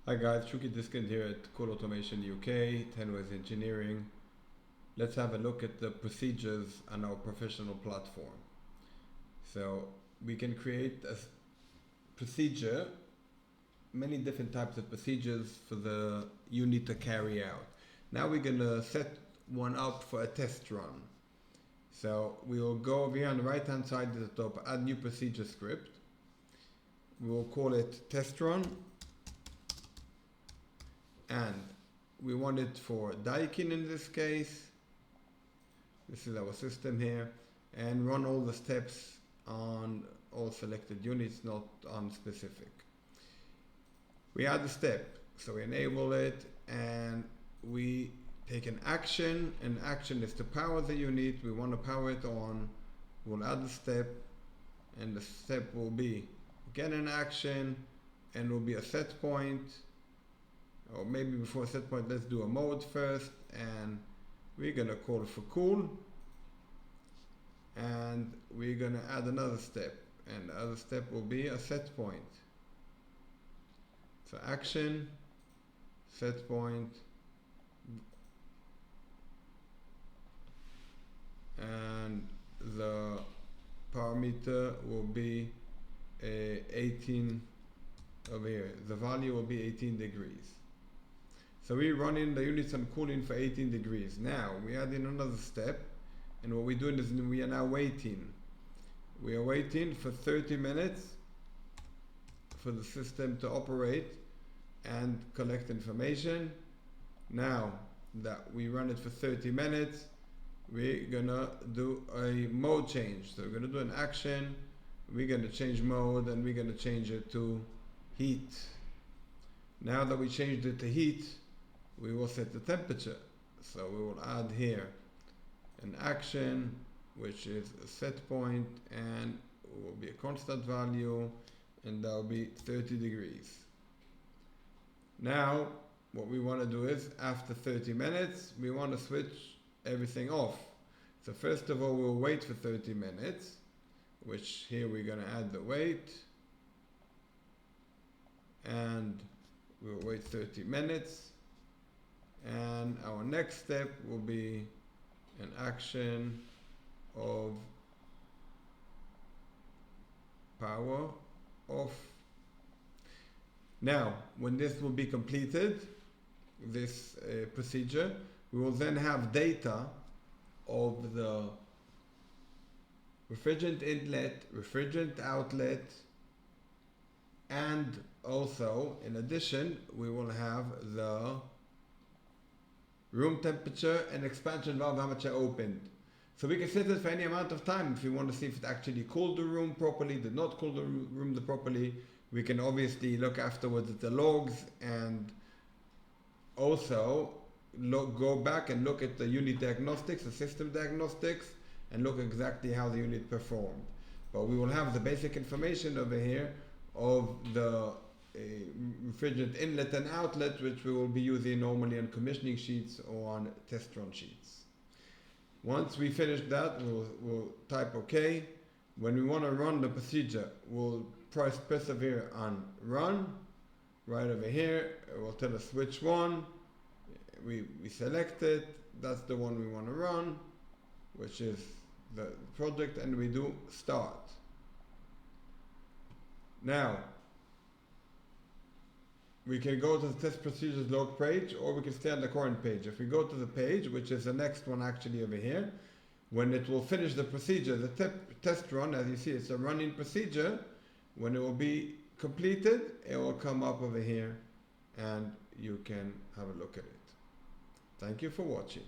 Hi guys, Shuki Diskand here at Cool Automation UK, 10 Ways Engineering. Let's have a look at the procedures on our professional platform. So we can create a procedure, many different types of procedures for the unit to carry out. Now we're going to set one up for a test run. So we will go over here on the right hand side at the top, add new procedure script. We will call it test run. And we want it for Daikin in this case. This is our system here. And run all the steps on all selected units, not on specific. We add a step. So we enable it and we take an action. An action is to power the unit. We want to power it on. We'll add the step. And the step will be again an action and will be a set point. Or maybe before set point, let's do a mode first, and we're gonna call for cool, and we're gonna add another step, and the other step will be a set point. So action, set point, and the parameter will be 18 over here. The value will be 18 degrees. So we're running the units on cooling for 18 degrees. Now we add in another step, and what we're doing is we are now waiting. We are waiting for 30 minutes for the system to operate and collect information. Now that we run it for 30 minutes, we're gonna do a mode change. So we're gonna do an action, we're gonna change mode, and we're gonna change it to heat. Now that we changed it to heat, we will set the temperature. So we will add here an action, which is a set point, and it will be a constant value, and that will be 30 degrees. Now, what we want to do is, after 30 minutes, we want to switch everything off. So first of all, we'll wait for 30 minutes, which here we're going to add the wait, and we'll wait 30 minutes. And our next step will be an action of power off. Now, when this will be completed, this procedure, we will then have data of the refrigerant inlet, refrigerant outlet, and also, in addition, we will have the room temperature and expansion valve, how much I opened. So we can set it for any amount of time. If we want to see if it actually cooled the room properly, did not cool the room properly, we can obviously look afterwards at the logs, and also go back and look at the unit diagnostics, the system diagnostics, and look exactly how the unit performed. But we will have the basic information over here of the refrigerant inlet and outlet, which we will be using normally on commissioning sheets or on test run sheets. Once we finish that, we'll type OK. When we want to run the procedure, we'll persevere on run. Right over here, it will tell us which one. We select it. That's the one we want to run, which is the project, and we do start. Now, we can go to the test procedures log page, or we can stay on the current page. If we go to the page, which is the next one actually over here, when it will finish the procedure, the test run, as you see, it's a running procedure. When it will be completed, it will come up over here and you can have a look at it. Thank you for watching.